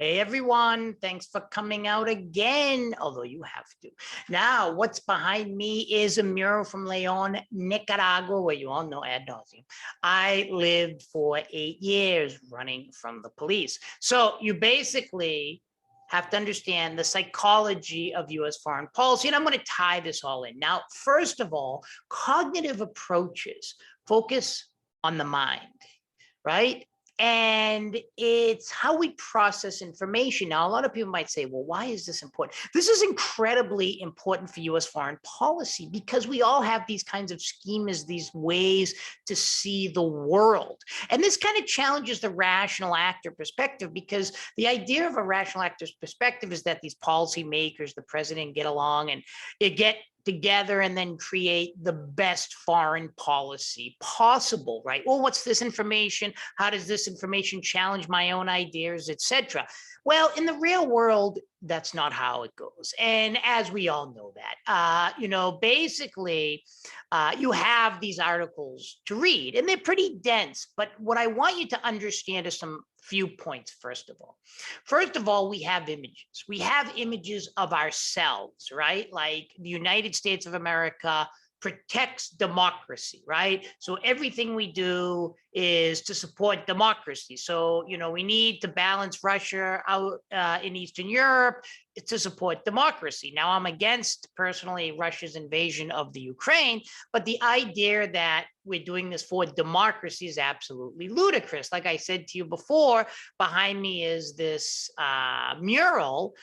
Hey everyone, thanks for coming out again, although you have to. Now, what's behind me is a mural from Leon, Nicaragua, where you all know ad nauseum. I lived for 8 years running from the police. So you basically have to understand the psychology of US foreign policy, and I'm going to tie this all in. Now, first of all, cognitive approaches focus on the mind, right? And it's how we process information. Now, a lot of people might say, well, why is this important? This is incredibly important for US foreign policy because we all have these kinds of schemas, these ways to see the world. And this kind of challenges the rational actor perspective, because the idea of a rational actor's perspective is that these policymakers, the president, get along and get together and then create the best foreign policy possible, right? Well, what's this information? How does this information challenge my own ideas, etc.? Well, in the real world, that's not how it goes. And as we all know that, basically, you have these articles to read and they're pretty dense. But what I want you to understand is some few points, first of all. First of all, we have images. We have images of ourselves, right? Like the United States of America protects democracy, right? So everything we do is to support democracy. So, we need to balance Russia out in Eastern Europe to support democracy. Now, I'm against, personally, Russia's invasion of the Ukraine, but the idea that we're doing this for democracy is absolutely ludicrous. Like I said to you before, behind me is this mural.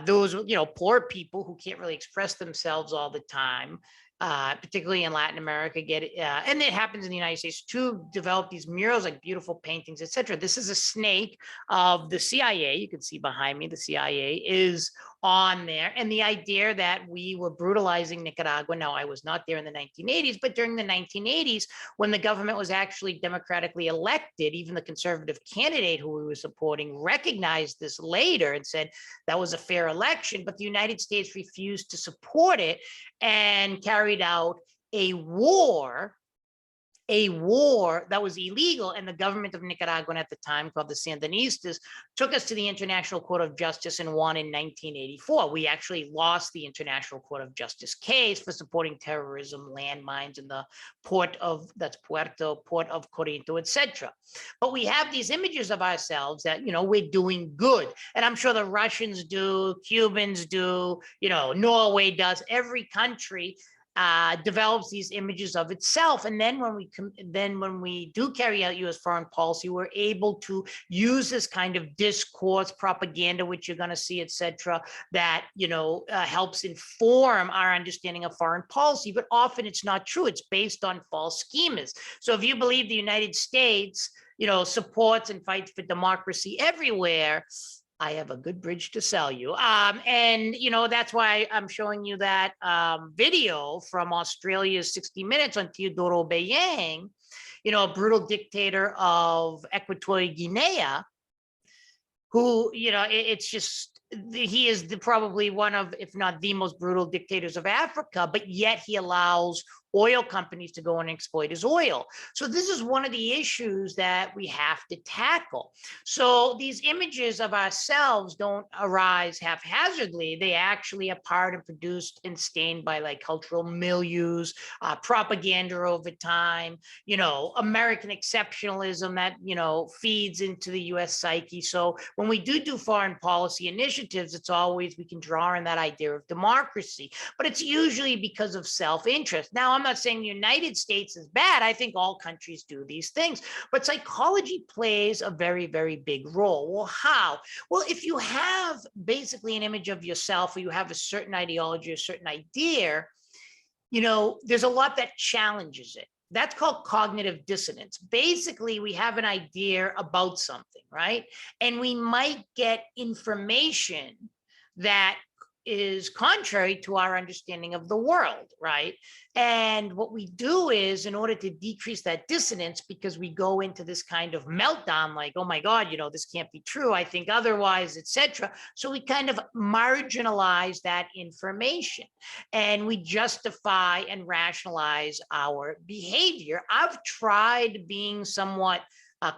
Those, poor people who can't really express themselves all the time, particularly in Latin America, and it happens in the United States to develop these murals, like beautiful paintings, etc. This is a snake of the CIA. You can see behind me, the CIA is on there. And the idea that we were brutalizing Nicaragua. Now, I was not there in the 1980s, but during the 1980s, when the government was actually democratically elected, even the conservative candidate who we were supporting recognized this later and said that was a fair election, but the United States refused to support it and carried out a war that was illegal. And the government of Nicaragua at the time, called the Sandinistas, took us to the International Court of Justice and won in 1984. We actually lost the International Court of Justice case for supporting terrorism, landmines in the port of Corinto, etc. But we have these images of ourselves that, we're doing good. And I'm sure the Russians do, Cubans do, Norway does, every country develops these images of itself. And then when we do carry out US foreign policy, we're able to use this kind of discourse, propaganda, which you're going to see, etc., that helps inform our understanding of foreign policy. But often it's not true. It's based on false schemas. So if you believe the United States supports and fights for democracy everywhere, I have a good bridge to sell you. And that's why I'm showing you that video from Australia's 60 Minutes on Teodoro Obiang, a brutal dictator of Equatorial Guinea, who, it's just, he is probably one of, if not the most brutal dictators of Africa, but yet he allows oil companies to go and exploit his oil. So this is one of the issues that we have to tackle. So these images of ourselves don't arise haphazardly. They actually are part and produced and stained by like cultural milieus, propaganda over time, American exceptionalism that, feeds into the US psyche. So when we do foreign policy initiatives, it's always, we can draw on that idea of democracy, but it's usually because of self-interest. Now, I'm not saying the United States is bad. I think all countries do these things, but psychology plays a very, very big role. Well, how? Well, if you have basically an image of yourself, or you have a certain ideology, a certain idea, there's a lot that challenges it. That's called cognitive dissonance. Basically, we have an idea about something, right? And we might get information that is contrary to our understanding of the world, right? And what we do is, in order to decrease that dissonance, because we go into this kind of meltdown, like, oh my God, this can't be true, I think otherwise, etc. So we kind of marginalize that information and we justify and rationalize our behavior. I've tried being somewhat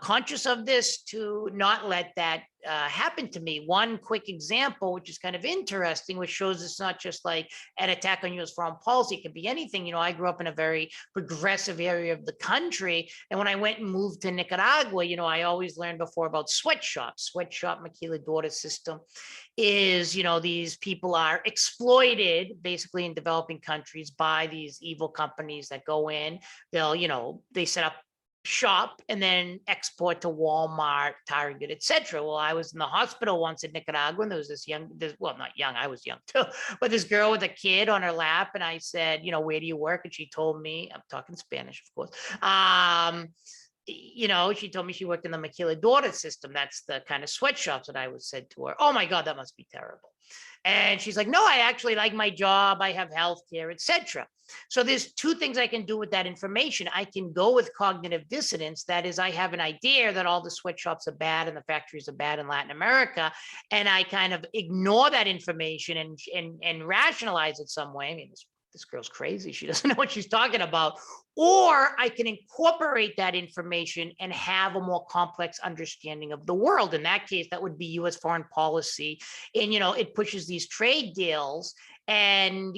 conscious of this to not let that happen to me. One quick example, which is kind of interesting, which shows it's not just like an attack on U.S. foreign policy. It could be anything. I grew up in a very progressive area of the country. And when I went and moved to Nicaragua, I always learned before about sweatshops. Sweatshop maquiladora system is, these people are exploited basically in developing countries by these evil companies that go in. They'll, they set up shop and then export to Walmart, Target, etc. Well, I was in the hospital once in Nicaragua, and there was this well, not young, I was young too, but this girl with a kid on her lap, and I said, where do you work? And she told me, I'm talking Spanish, of course. She told me she worked in the maquiladora system. That's the kind of sweatshops that I was said to her. Oh my God, that must be terrible. And she's like, no, I actually like my job. I have health care, etc. So there's two things I can do with that information. I can go with cognitive dissonance. That is, I have an idea that all the sweatshops are bad and the factories are bad in Latin America. And I kind of ignore that information and rationalize it some way. I mean, this girl's crazy. She doesn't know what she's talking about. Or I can incorporate that information and have a more complex understanding of the world. In that case, that would be U.S. foreign policy. And, it pushes these trade deals and,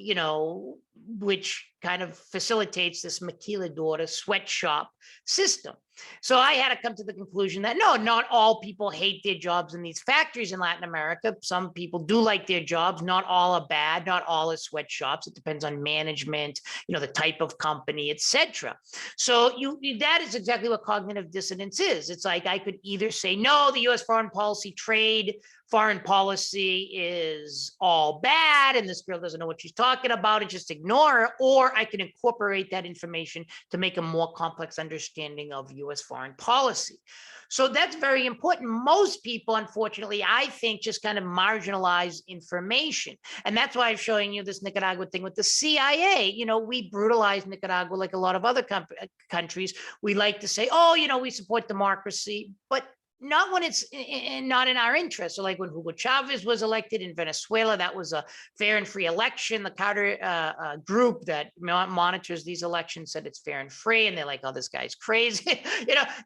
which kind of facilitates this maquiladora sweatshop system. So I had to come to the conclusion that no, not all people hate their jobs in these factories in Latin America. Some people do like their jobs. Not all are bad. Not all are sweatshops. It depends on management, the type of company, etc. So that is exactly what cognitive dissonance is. It's like I could either say, no, the U.S. foreign policy foreign policy is all bad and this girl doesn't know what she's talking about and just ignore her, or I can incorporate that information to make a more complex understanding of U.S. foreign policy. So that's very important. Most people, unfortunately, I think, just kind of marginalize information. And that's why I'm showing you this Nicaragua thing with the CIA. We brutalize Nicaragua like a lot of other countries. We like to say, oh, we support democracy, but not when it's not in our interest. So like when Hugo Chavez was elected in Venezuela, that was a fair and free election. The Carter group that monitors these elections said it's fair and free. And they're like, oh, this guy's crazy.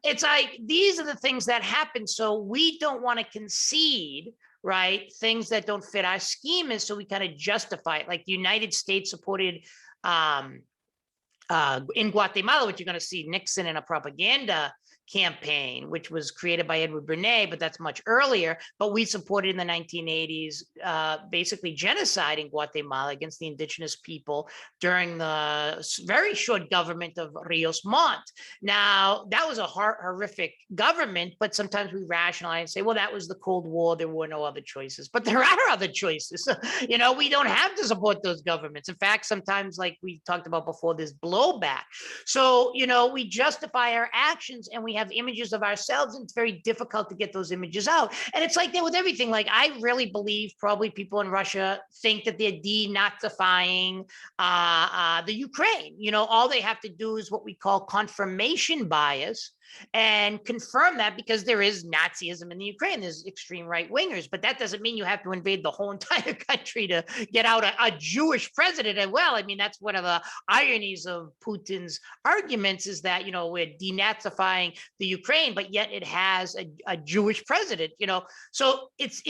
It's like, these are the things that happen. So we don't want to concede, right, things that don't fit our scheme. And so we kind of justify it. Like the United States supported in Guatemala, which you're going to see Nixon in a propaganda campaign, which was created by Edward Bernays, but that's much earlier. But we supported in the 1980s, basically genocide in Guatemala against the indigenous people during the very short government of Rios Montt. Now, that was a horrific government, but sometimes we rationalize and say, well, that was the Cold War. There were no other choices, but there are other choices. We don't have to support those governments. In fact, sometimes, like we talked about before, there's blowback. So, we justify our actions and we have images of ourselves, and it's very difficult to get those images out. And it's like that with everything. Like, I really believe probably people in Russia think that they're denazifying the Ukraine. All they have to do is what we call confirmation bias and confirm that, because there is Nazism in the Ukraine. There's extreme right wingers, but that doesn't mean you have to invade the whole entire country to get out a Jewish president. And well, I mean, that's one of the ironies of Putin's arguments, is that, we're denazifying the Ukraine, but yet it has a Jewish president, So it's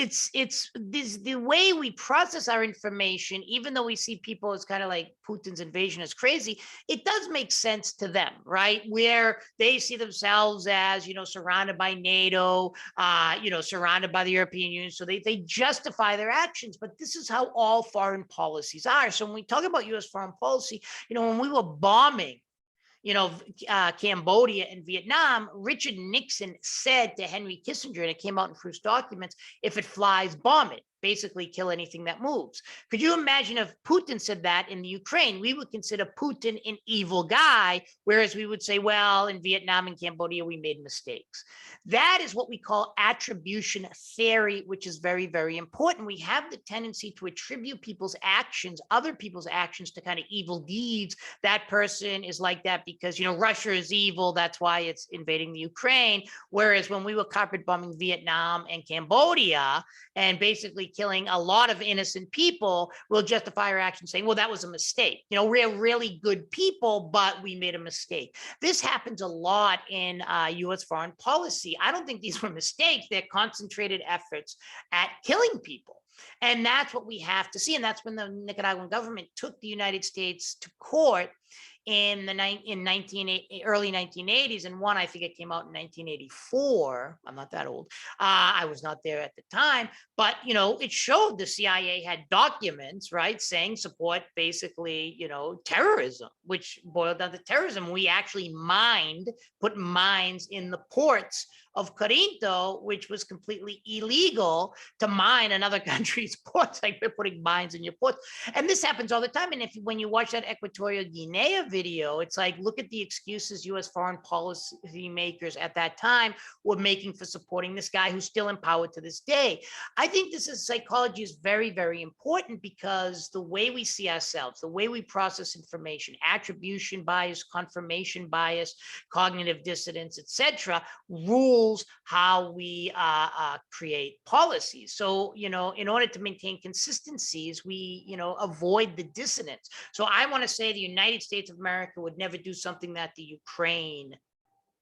this, the way we process our information, even though we see people as kind of like Putin's invasion is crazy, it does make sense to them, right? Where they see themselves as, surrounded by NATO, surrounded by the European Union. So they justify their actions, but this is how all foreign policies are. So when we talk about U.S. foreign policy, when we were bombing, Cambodia and Vietnam, Richard Nixon said to Henry Kissinger, and it came out in Proof's documents, if it flies, bomb it. Basically kill anything that moves. Could you imagine if Putin said that in the Ukraine? We would consider Putin an evil guy, whereas we would say, well, in Vietnam and Cambodia, we made mistakes. That is what we call attribution theory, which is very, very important. We have the tendency to attribute people's actions, other people's actions, to kind of evil deeds. That person is like that because, Russia is evil. That's why it's invading the Ukraine. Whereas when we were carpet bombing Vietnam and Cambodia and basically killing a lot of innocent people, we'll justify our action saying, well, that was a mistake. We're really good people, but we made a mistake. This happens a lot in U.S. foreign policy. I don't think these were mistakes. They're concentrated efforts at killing people. And that's what we have to see. And that's when the Nicaraguan government took the United States to court in the early 1980s, and one, I think it came out in 1984. I'm not that old. I was not there at the time, but it showed the CIA had documents, right, saying support basically, terrorism, which boiled down to terrorism. We actually put mines in the ports of Corinto, which was completely illegal to mine another country's ports, like we're putting mines in your ports. And this happens all the time. And when you watch that Equatorial Guinea video, it's like, look at the excuses U.S. foreign policy makers at that time were making for supporting this guy who's still in power to this day. I think psychology is very, very important, because the way we see ourselves, the way we process information, attribution bias, confirmation bias, cognitive dissonance, etc., rules how we create policies. So, in order to maintain consistencies, we, avoid the dissonance. So I want to say the United States of America would never do something that the Ukraine,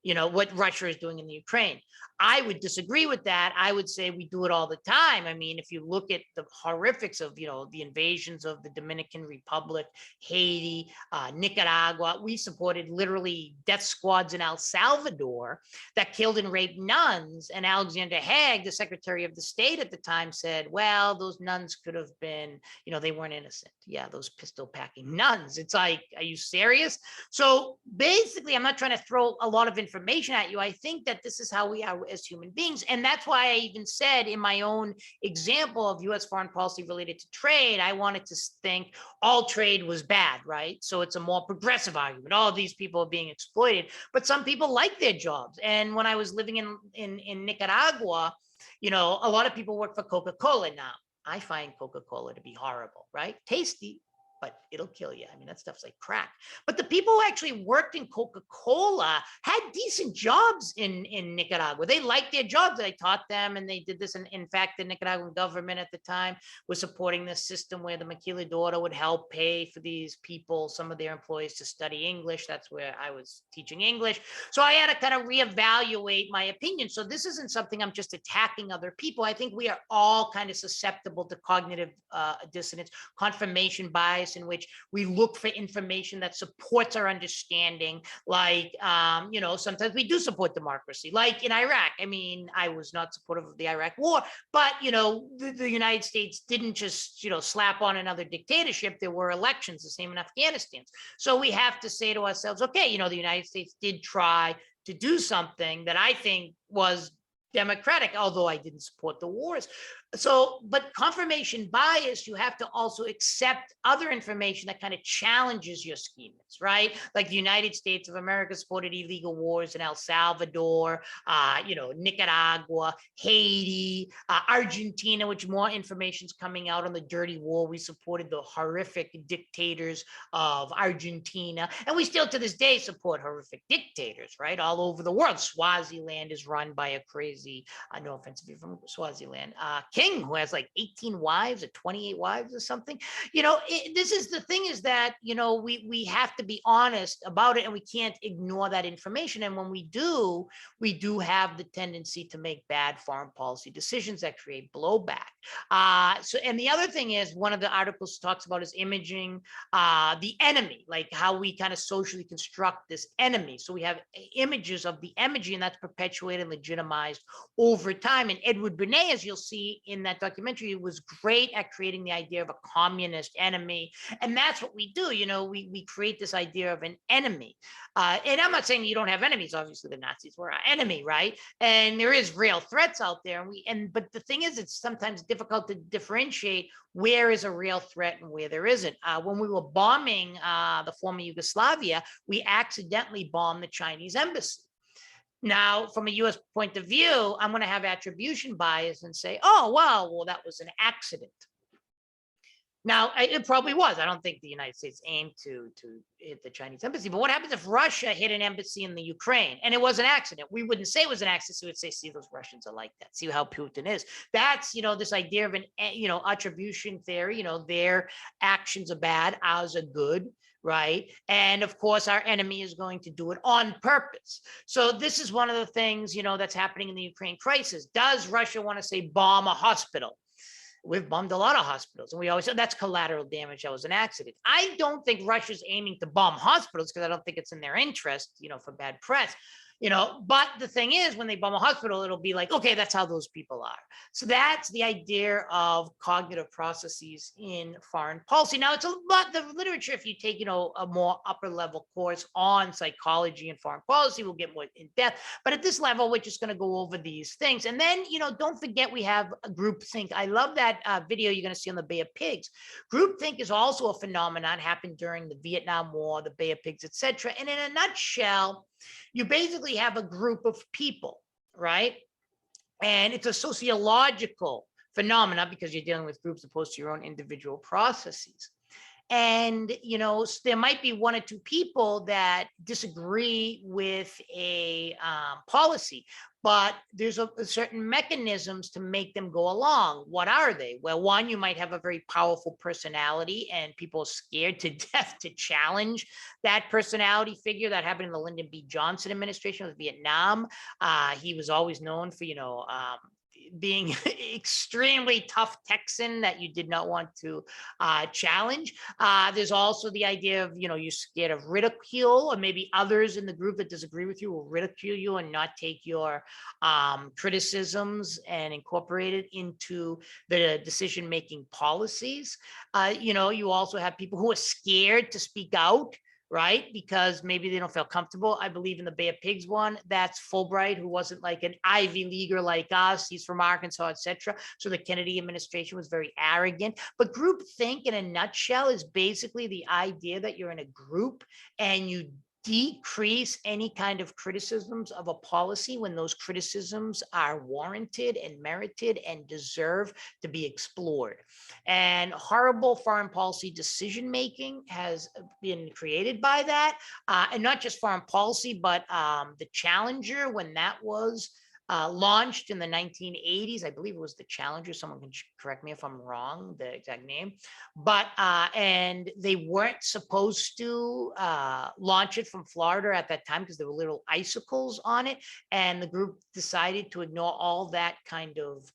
what Russia is doing in the Ukraine. I would disagree with that. I would say we do it all the time. I mean, if you look at the horrifics of, the invasions of the Dominican Republic, Haiti, Nicaragua, we supported literally death squads in El Salvador that killed and raped nuns. And Alexander Haig, the Secretary of the State at the time, said, well, those nuns could have been, they weren't innocent. Yeah, those pistol packing nuns. It's like, are you serious? So basically, I'm not trying to throw a lot of information at you. I think that this is how we are as human beings. And that's why I even said in my own example of U.S. foreign policy related to trade, I wanted to think all trade was bad, right? So it's a more progressive argument. All these people are being exploited, but some people like their jobs. And when I was living in Nicaragua, a lot of people work for Coca-Cola now. I find Coca-Cola to be horrible, right? Tasty, but it'll kill you. I mean, that stuff's like crack. But the people who actually worked in Coca-Cola had decent jobs in Nicaragua. They liked their jobs. I taught them, and they did this. And in fact, the Nicaraguan government at the time was supporting this system where the maquiladora would help pay for these people, some of their employees, to study English. That's where I was teaching English. So I had to kind of reevaluate my opinion. So this isn't something I'm just attacking other people. I think we are all kind of susceptible to cognitive dissonance, confirmation bias, in which we look for information that supports our understanding. Like, sometimes we do support democracy, like in Iraq. I mean, I was not supportive of the Iraq war, but, the United States didn't just, slap on another dictatorship. There were elections, the same in Afghanistan. So we have to say to ourselves, okay, the United States did try to do something that I think was democratic, although I didn't support the wars. So, but confirmation bias, you have to also accept other information that kind of challenges your schemas, right? Like the United States of America supported illegal wars in El Salvador, Nicaragua, Haiti, Argentina, which more information is coming out on the dirty war. We supported the horrific dictators of Argentina, and we still to this day support horrific dictators, right? All over the world. Swaziland is run by a crazy, no offense if you're from Swaziland, king who has like 18 wives or 28 wives or something. This is the thing, is that, we have to be honest about it, and we can't ignore that information. And when we do have the tendency to make bad foreign policy decisions that create blowback. And the other thing is, one of the articles talks about is imaging the enemy, like how we kind of socially construct this enemy. So we have images of the enemy, and that's perpetuated and legitimized over time. And Edward Bernays, as you'll see in that documentary, was great at creating the idea of a communist enemy. And that's what we do. We create this idea of an enemy. And I'm not saying you don't have enemies. Obviously, the Nazis were our enemy, right? And there is real threats out there. But the thing is, it's sometimes difficult to differentiate where is a real threat and where there isn't. When we were bombing the former Yugoslavia, we accidentally bombed the Chinese embassy. Now, from a U.S. point of view, I'm going to have attribution bias and say, oh, well, that was an accident. Now, it probably was. I don't think the United States aimed to hit the Chinese embassy. But what happens if Russia hit an embassy in the Ukraine and it was an accident? We wouldn't say it was an accident. We would say, see, those Russians are like that. See how Putin is. That's, this idea of an, attribution theory. Their actions are bad, ours are good. Right. And of course, our enemy is going to do it on purpose. So this is one of the things, that's happening in the Ukraine crisis. Does Russia want to say bomb a hospital? We've bombed a lot of hospitals, and we always said that's collateral damage. That was an accident. I don't think Russia's aiming to bomb hospitals because I don't think it's in their interest, for bad press. But the thing is, when they bomb a hospital, it'll be like, okay, that's how those people are. So that's the idea of cognitive processes in foreign policy. Now, it's a lot, the literature, if you take, a more upper level course on psychology and foreign policy, we'll get more in depth. But at this level, we're just going to go over these things. And then, don't forget we have a groupthink. I love that video you're going to see on the Bay of Pigs. Groupthink is also a phenomenon happened during the Vietnam War, the Bay of Pigs, etc. And in a nutshell, you basically have a group of people, right? And it's a sociological phenomena because you're dealing with groups opposed to your own individual processes. And, there might be one or two people that disagree with a policy, but there's a certain mechanisms to make them go along. What are they? Well, one, you might have a very powerful personality and people are scared to death to challenge that personality figure. That happened in the Lyndon B. Johnson administration with Vietnam. He was always known for, being extremely tough Texan that you did not want to challenge. There's also the idea of, you're scared of ridicule, or maybe others in the group that disagree with you will ridicule you and not take your criticisms and incorporate it into the decision-making policies. You also have people who are scared to speak out, right? Because maybe they don't feel comfortable. I believe in the Bay of Pigs one, that's Fulbright, who wasn't like an Ivy Leaguer like us. He's from Arkansas, etc. So the Kennedy administration was very arrogant. But groupthink in a nutshell is basically the idea that you're in a group and you decrease any kind of criticisms of a policy when those criticisms are warranted and merited and deserve to be explored. And horrible foreign policy decision making has been created by that, and not just foreign policy, but the Challenger, when that was launched in the 1980s. I believe it was the Challenger. Someone can correct me if I'm wrong, the exact name. But, and they weren't supposed to launch it from Florida at that time because there were little icicles on it. And the group decided to ignore all that kind of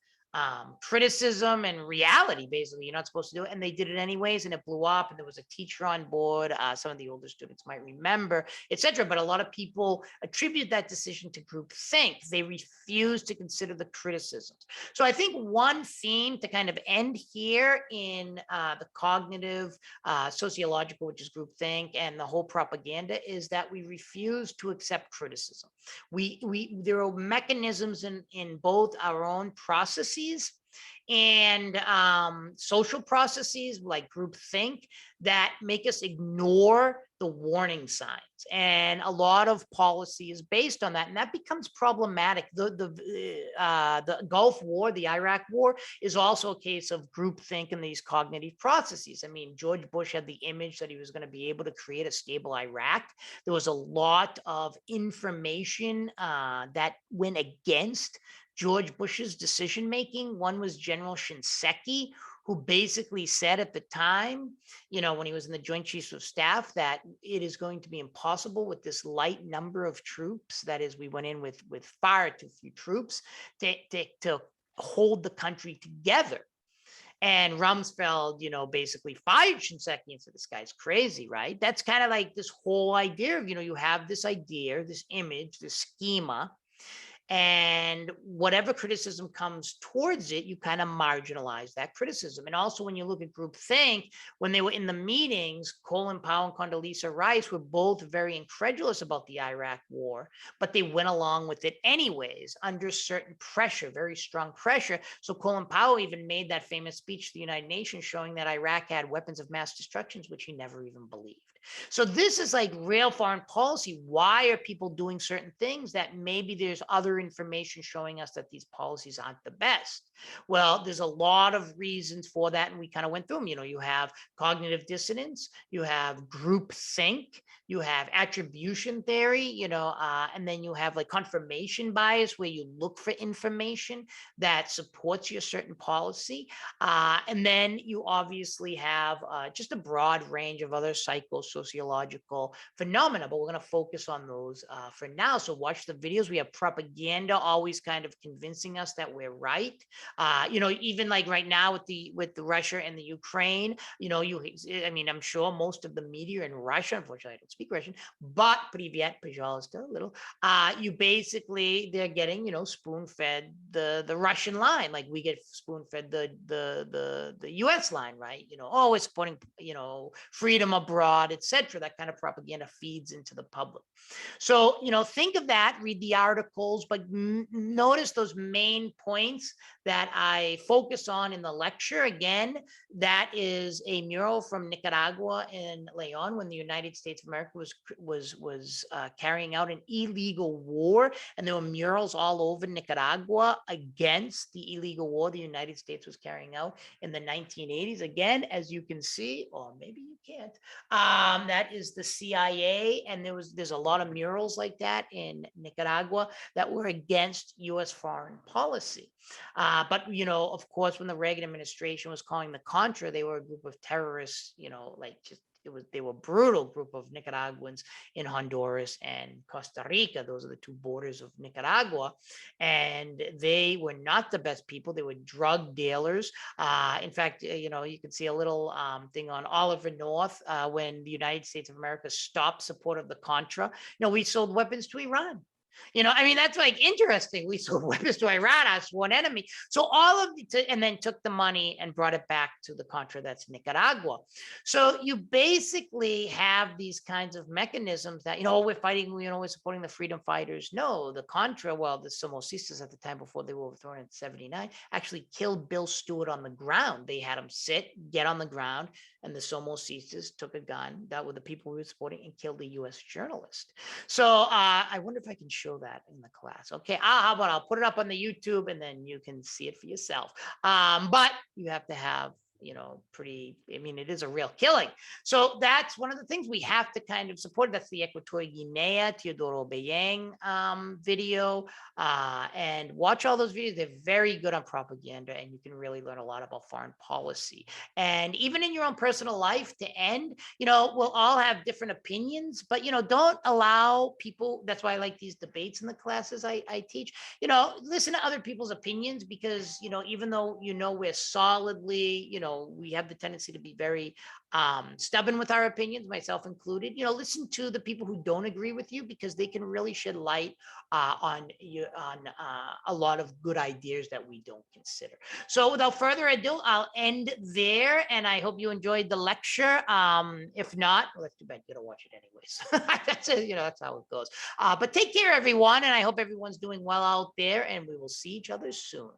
criticism and reality. Basically, you're not supposed to do it, and they did it anyways, and it blew up, and there was a teacher on board. Some of the older students might remember, etc. But a lot of people attribute that decision to groupthink. They refuse to consider the criticisms. So I think one theme to kind of end here in the cognitive sociological, which is groupthink, and the whole propaganda, is that we refuse to accept criticism. There are mechanisms in both our own processes and social processes like groupthink that make us ignore the warning signs. And a lot of policy is based on that, and that becomes problematic. The Gulf War, the Iraq War, is also a case of groupthink and these cognitive processes. I mean, George Bush had the image that he was going to be able to create a stable Iraq. There was a lot of information that went against George Bush's decision making. One was General Shinseki, who basically said at the time, when he was in the Joint Chiefs of Staff, that it is going to be impossible with this light number of troops. That is, we went in with far too few troops to hold the country together. And Rumsfeld, basically fired Shinseki and said, this guy's crazy, right? That's kind of like this whole idea of, you have this idea, this image, this schema, and whatever criticism comes towards it, you kind of marginalize that criticism. And also, when you look at groupthink, when they were in the meetings, Colin Powell and Condoleezza Rice were both very incredulous about the Iraq war, but they went along with it anyways under certain pressure, very strong pressure. So Colin Powell even made that famous speech to the United Nations showing that Iraq had weapons of mass destruction, which he never even believed. So this is like real foreign policy. Why are people doing certain things that maybe there's other information showing us that these policies aren't the best? Well, there's a lot of reasons for that, and we kind of went through them. You have cognitive dissonance, you have groupthink, you have attribution theory, and then you have like confirmation bias, where you look for information that supports your certain policy. And then you obviously have just a broad range of other psychosociological phenomena, but we're going to focus on those for now. So watch the videos. We have propaganda always kind of convincing us that we're right. Even like right now with the Russia and the Ukraine, I mean, I'm sure most of the media in Russia, unfortunately, I don't speak Russian, but привет, пожалуйста, a little, they're getting, spoon-fed the Russian line, like we get spoon-fed the US line, right? Oh, it's supporting, freedom abroad, etc. That kind of propaganda feeds into the public. So, think of that, read the articles, but notice those main points that I focus on in the lecture. Again, that is a mural from Nicaragua in Leon when the United States of America was carrying out an illegal war, and there were murals all over Nicaragua against the illegal war the United States was carrying out in the 1980s. Again, as you can see, or maybe you can't, that is the CIA, and there's a lot of murals like that in Nicaragua that were against U.S. foreign policy. But, of course, when the Reagan administration was calling the Contra, they were a group of terrorists, they were brutal group of Nicaraguans in Honduras and Costa Rica. Those are the two borders of Nicaragua. And they were not the best people. They were drug dealers. In fact, you can see a little thing on Oliver North when the United States of America stopped support of the Contra. We sold weapons to Iran. That's like interesting. We sold weapons to Iran, our sworn enemy. So and then took the money and brought it back to the Contra, that's Nicaragua. So you basically have these kinds of mechanisms that, we're fighting, we're supporting the freedom fighters. No, the Contra, well, the Somocistas at the time before they were overthrown in 79, actually killed Bill Stewart on the ground. They had him get on the ground, and the Somocistas took a gun, that were the people we were supporting, and killed a U.S. journalist. So I wonder if I can show that in the class. Okay, how about I'll put it up on the YouTube, and then you can see it for yourself. But you have to have, it is a real killing. So that's one of the things we have to kind of support. That's the Equatorial Guinea, Teodoro Bayang video. And watch all those videos. They're very good on propaganda, and you can really learn a lot about foreign policy. And even in your own personal life, to end, we'll all have different opinions, but, don't allow people. That's why I like these debates in the classes I teach. Listen to other people's opinions, because, even though, we're solidly, we have the tendency to be very stubborn with our opinions, myself included. Listen to the people who don't agree with you, because they can really shed light on a lot of good ideas that we don't consider. So without further ado, I'll end there, and I hope you enjoyed the lecture. If not, well, that's too bad. You gotta watch it anyways. That's it. That's how it goes. But take care, everyone, and I hope everyone's doing well out there, and we will see each other soon.